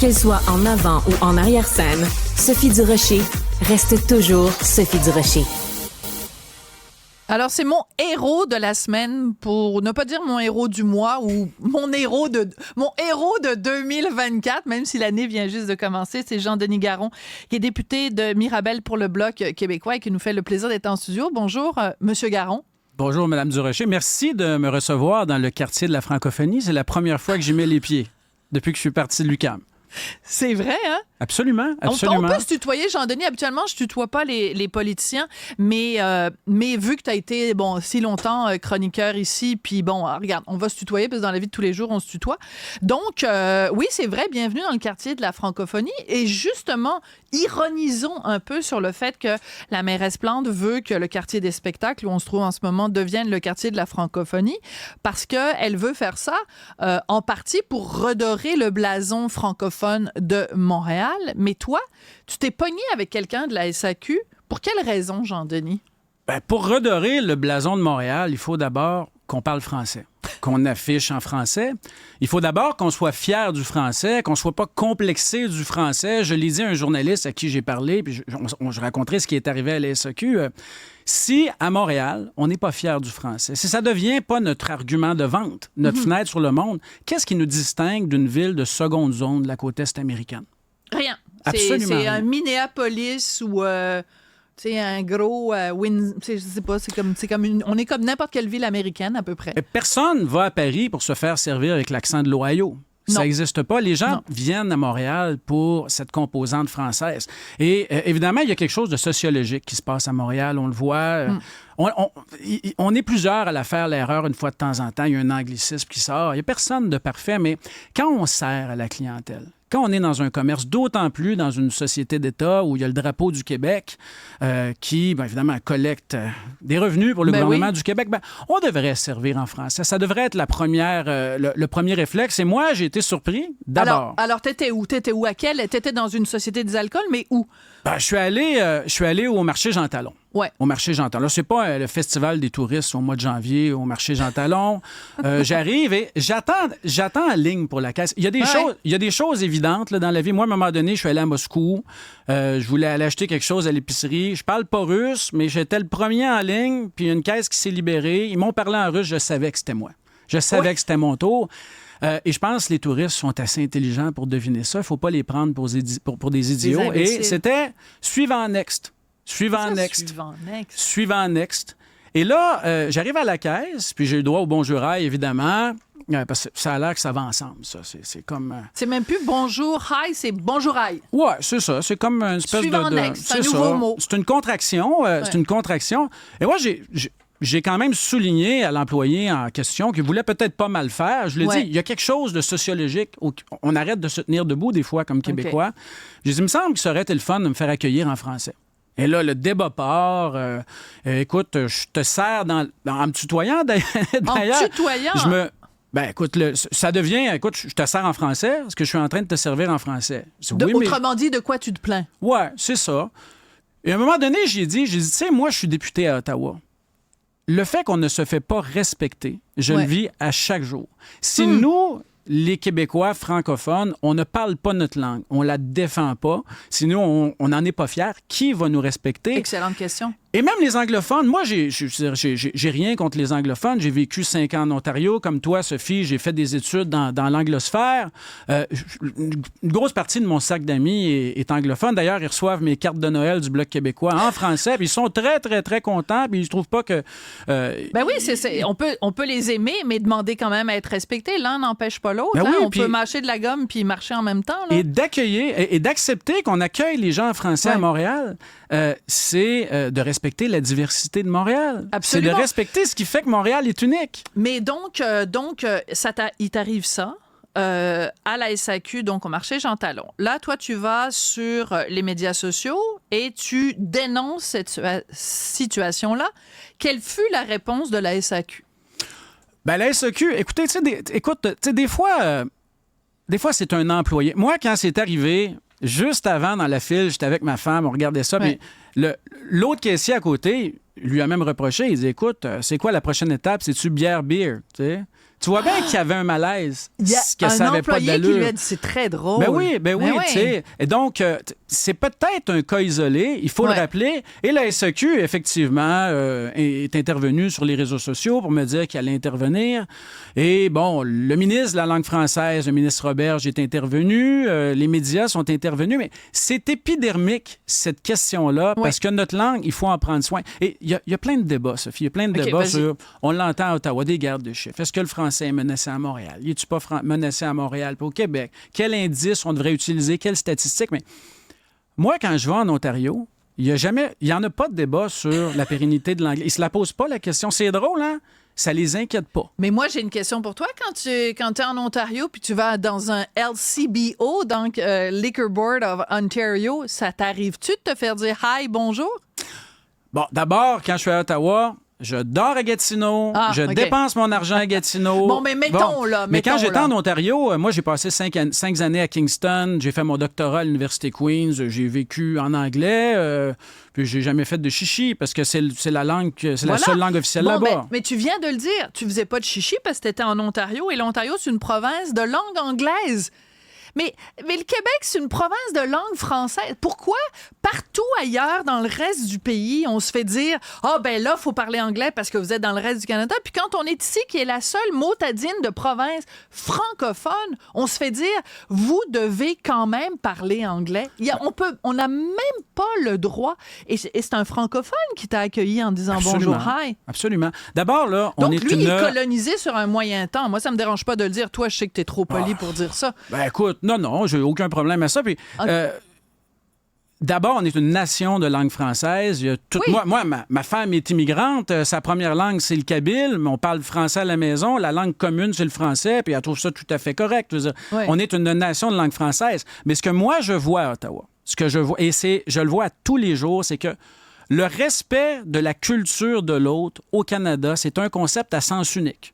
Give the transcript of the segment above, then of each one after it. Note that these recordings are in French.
Qu'elle soit en avant ou en arrière-scène, Sophie Durocher reste toujours Sophie Durocher. Alors, c'est mon héros de la semaine, pour ne pas dire mon héros du mois ou mon héros de 2024, même si l'année vient juste de commencer. C'est Jean-Denis Garon, qui est député de Mirabel pour le Bloc québécois et qui nous fait le plaisir d'être en studio. Bonjour, Monsieur Garon. Bonjour, Mme Durocher. Merci de me recevoir dans le quartier de la francophonie. C'est la première fois que j'y mets les pieds depuis que je suis parti de l'UQAM. C'est vrai, hein? Absolument, absolument. On peut se tutoyer, Jean-Denis. Habituellement, je tutoie pas les politiciens, mais vu que tu as été si longtemps chroniqueur ici, puis regarde, on va se tutoyer parce que dans la vie de tous les jours, on se tutoie. Donc, oui, c'est vrai, bienvenue dans le quartier de la francophonie. Et justement, ironisons un peu sur le fait que la mairesse Plante veut que le quartier des spectacles, où on se trouve en ce moment, devienne le quartier de la francophonie, parce qu'elle veut faire ça en partie pour redorer le blason francophone de Montréal. Mais toi, tu t'es pogné avec quelqu'un de la SAQ. Pour quelle raison, Jean-Denis? Pour redorer le blason de Montréal, il faut d'abord qu'on parle français, qu'on affiche en français. Il faut d'abord qu'on soit fier du français, qu'on ne soit pas complexé du français. Je l'ai dit à un journaliste à qui j'ai parlé, puis je raconterai ce qui est arrivé à la SAQ. Si, à Montréal, on n'est pas fier du français, si ça ne devient pas notre argument de vente, notre fenêtre sur le monde, qu'est-ce qui nous distingue d'une ville de seconde zone de la côte est américaine? Rien. Absolument. C'est un Minneapolis ou un gros je sais pas, on est comme n'importe quelle ville américaine à peu près. Personne va à Paris pour se faire servir avec l'accent de l'Ohio. Ça n'existe pas. Les gens viennent à Montréal pour cette composante française. Et évidemment, il y a quelque chose de sociologique qui se passe à Montréal. On le voit. On est plusieurs à la faire l'erreur une fois de temps en temps. Il y a un anglicisme qui sort. Il n'y a personne de parfait, mais quand on sert à la clientèle, quand on est dans un commerce, d'autant plus dans une société d'État où il y a le drapeau du Québec qui, évidemment, collecte des revenus pour le gouvernement du Québec, on devrait servir en français. Ça devrait être le premier réflexe. Et moi, j'ai été surpris d'abord. Alors t'étais où? T'étais dans une société des alcools, mais où? Je suis allé au marché Jean Talon. Ouais. Au marché Jean Talon. Là, c'est pas le festival des touristes au mois de janvier au marché Jean Talon. J'arrive et j'attends en ligne pour la caisse. Il y a des choses évidentes là, dans la vie. Moi, à un moment donné, je suis allé à Moscou. Je voulais aller acheter quelque chose à l'épicerie. Je parle pas russe, mais j'étais le premier en ligne. Puis il y a une caisse qui s'est libérée. Ils m'ont parlé en russe. Je savais que c'était moi. Je savais que c'était mon tour. Et je pense que les touristes sont assez intelligents pour deviner ça. Il ne faut pas les prendre pour des idiots. Et c'était suivant next. Suivant next. Et là, j'arrive à la caisse, puis j'ai le droit au bonjour aïe, évidemment, parce que ça a l'air que ça va ensemble, ça. C'est comme... C'est même plus bonjour aïe, c'est bonjour aïe. Ouais, c'est ça. C'est comme une espèce suivant next, c'est un nouveau mot. C'est une contraction. C'est une contraction. Et moi, j'ai quand même souligné à l'employé en question qu'il voulait peut-être pas mal faire. Je lui ai dit, il y a quelque chose de sociologique. On arrête de se tenir debout des fois comme Québécois. J'ai dit, il me semble que ça aurait été le fun de me faire accueillir en français. Et là, le débat part. Écoute, je te sers en me tutoyant d'ailleurs. En tutoyant? Écoute, ça devient... Écoute, je te sers en français parce que je suis en train de te servir en français. Autrement dit, de quoi tu te plains? Ouais, c'est ça. Et à un moment donné, j'ai dit, tu sais, moi, je suis député à Ottawa. Le fait qu'on ne se fait pas respecter, je le vis à chaque jour. Si nous, les Québécois francophones, on ne parle pas notre langue, on la défend pas, si nous, on n'en est pas fiers, qui va nous respecter? Excellente question. Et même les anglophones, moi, j'ai rien contre les anglophones. J'ai vécu 5 ans en Ontario. Comme toi, Sophie, j'ai fait des études dans l'anglosphère. Une grosse partie de mon sac d'amis est anglophone. D'ailleurs, ils reçoivent mes cartes de Noël du Bloc québécois en français. Puis ils sont très, très, très contents. Puis ils ne trouvent pas que... oui, on peut les aimer, mais demander quand même à être respecté. L'un n'empêche pas l'autre. On peut mâcher de la gomme puis marcher en même temps. Là. Et d'accueillir et d'accepter qu'on accueille les gens français à Montréal, c'est de respecter la diversité de Montréal. Absolument. C'est de respecter ce qui fait que Montréal est unique. Mais donc il t'arrive ça à la SAQ, donc au marché Jean Talon. Là, toi, tu vas sur les médias sociaux et tu dénonces cette situation-là. Quelle fut la réponse de la SAQ? La SAQ, écoutez, des fois, c'est un employé. Moi, quand c'est arrivé... Juste avant, dans la file, j'étais avec ma femme, on regardait ça. Puis l'autre caissier à côté lui a même reproché. Il dit, écoute, c'est quoi la prochaine étape? C'est-tu bière, beer? Tu vois bien qu'il y avait un malaise. Il y a que ça un avait pas employé qui d'allure. lui a dit, c'est très drôle. Ben oui, tu sais. Et donc, c'est peut-être un cas isolé, il faut le rappeler. Et la SAQ, effectivement, est intervenue sur les réseaux sociaux pour me dire qu'elle allait intervenir. Et bon, le ministre de la langue française, le ministre Roberge, est intervenu. Les médias sont intervenus. Mais c'est épidermique, cette question-là, parce que notre langue, il faut en prendre soin. Et il y a plein de débats, Sophie. Il y a plein de débats sur... On l'entend à Ottawa, des guerres de chiffres. Est-ce que le français est menacé à Montréal? Y est-tu pas menacé à Montréal puis au Québec? Quel indice on devrait utiliser? Quelles statistiques? Mais moi, quand je vais en Ontario, il n'y en a pas de débat sur la pérennité de l'anglais. Ils se la posent pas, la question. C'est drôle, hein? Ça les inquiète pas. Mais moi, j'ai une question pour toi. Quand tu es en Ontario puis tu vas dans un LCBO, donc Liquor Board of Ontario, ça t'arrive-tu de te faire dire « Hi, bonjour » ? Bon, d'abord, quand je suis à Ottawa, je dors à Gatineau, je dépense mon argent à Gatineau. Bon, mais mettons là. Mais quand j'étais en Ontario, moi, j'ai passé 5 années à Kingston, j'ai fait mon doctorat à l'Université Queen's, j'ai vécu en anglais, puis j'ai jamais fait de chichi parce que c'est la langue, c'est la seule langue officielle là-bas. Mais tu viens de le dire, tu faisais pas de chichi parce que tu étais en Ontario et l'Ontario, c'est une province de langue anglaise. Mais le Québec, c'est une province de langue française. Pourquoi partout ailleurs dans le reste du pays, on se fait dire « Ah, ben là, il faut parler anglais parce que vous êtes dans le reste du Canada. » Puis quand on est ici, qui est la seule motadine de province francophone, on se fait dire « Vous devez quand même parler anglais. » On n'a même pas le droit. Et c'est un francophone qui t'a accueilli en disant « Bonjour, hi ». Absolument. D'abord, là, on Donc, est lui, il est colonisé sur un moyen temps. Moi, ça me dérange pas de le dire. Toi, je sais que t'es trop poli pour dire ça. Ben écoute, non, j'ai aucun problème à ça. Puis, d'abord, on est une nation de langue française. Moi, ma femme est immigrante. Sa première langue, c'est le kabyle, mais on parle français à la maison. La langue commune, c'est le français, puis elle trouve ça tout à fait correct. On est une nation de langue française. Mais ce que moi, je vois à Ottawa, je le vois tous les jours, c'est que le respect de la culture de l'autre au Canada, c'est un concept à sens unique.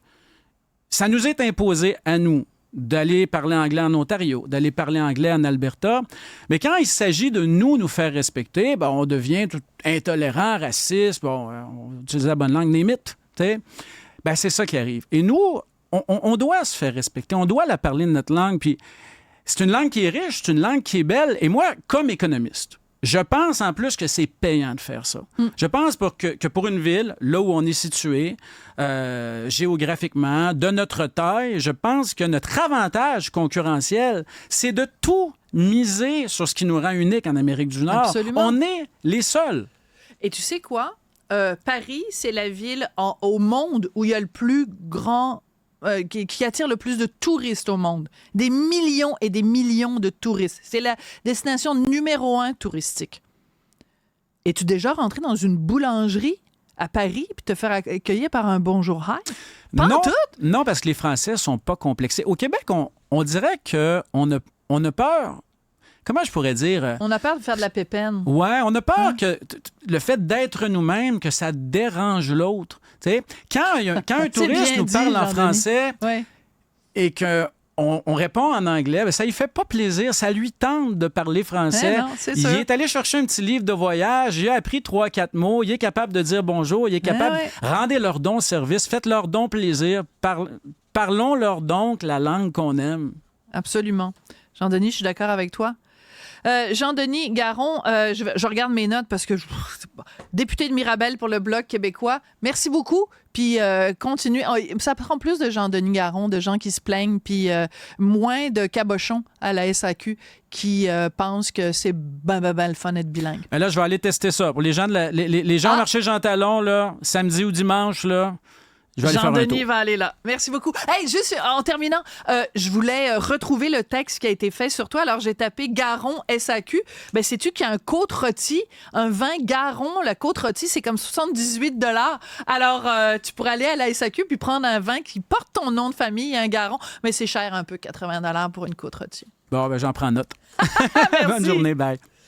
Ça nous est imposé à nous d'aller parler anglais en Ontario, d'aller parler anglais en Alberta. Mais quand il s'agit de nous faire respecter, ben, on devient tout intolérant, raciste, on utilise la bonne langue, name it, ben, c'est ça qui arrive. Et nous, on doit se faire respecter, on doit la parler de notre langue, puis c'est une langue qui est riche, c'est une langue qui est belle. Et moi, comme économiste, je pense en plus que c'est payant de faire ça. Je pense que pour une ville, là où on est situé, géographiquement, de notre taille, je pense que notre avantage concurrentiel, c'est de tout miser sur ce qui nous rend unique en Amérique du Nord. Absolument. On est les seuls. Et tu sais quoi? Paris, c'est la ville au monde où il y a le plus grand... qui attire le plus de touristes au monde. Des millions et des millions de touristes. C'est la destination numéro 1 touristique. Es-tu déjà rentré dans une boulangerie à Paris puis te faire accueillir par un bonjour hi? Non, parce que les Français sont pas complexés. Au Québec, on dirait qu'on a peur. Comment je pourrais dire? On a peur de faire de la pépine. Ouais, on a peur que le fait d'être nous-mêmes, que ça dérange l'autre. T'sais, quand un touriste nous parle en français et qu'on répond en anglais, ben, ça lui fait pas plaisir. Ça lui tente de parler français. Non, il est allé chercher un petit livre de voyage, il a appris 3-4 mots, il est capable de dire bonjour, il est capable... Rendez leur don service, faites leur don plaisir, parlons leur donc la langue qu'on aime. Absolument. Jean-Denis, je suis d'accord avec toi. Jean-Denis Garon, je regarde mes notes parce que député de Mirabel pour le Bloc québécois. Merci beaucoup. Puis continuez. Ça prend plus de Jean-Denis Garon, de gens qui se plaignent, puis moins de cabochons à la SAQ qui pensent que c'est ben le fun d'être bilingue. Mais là, je vais aller tester ça. Pour les gens, les gens au marché Jean Talon, là, samedi ou dimanche, là... Jean-Denis va aller là. Merci beaucoup. Hey, juste en terminant, je voulais retrouver le texte qui a été fait sur toi. Alors, j'ai tapé Garon SAQ. Ben, sais-tu qu'il y a un côte rôti, un vin Garon. La côte rôti, c'est comme 78 $. Alors, tu pourrais aller à la SAQ puis prendre un vin qui porte ton nom de famille, un Garon. Mais c'est cher un peu, 80 $ pour une côte rôti. Bon, ben j'en prends note. Merci. Bonne journée, bye.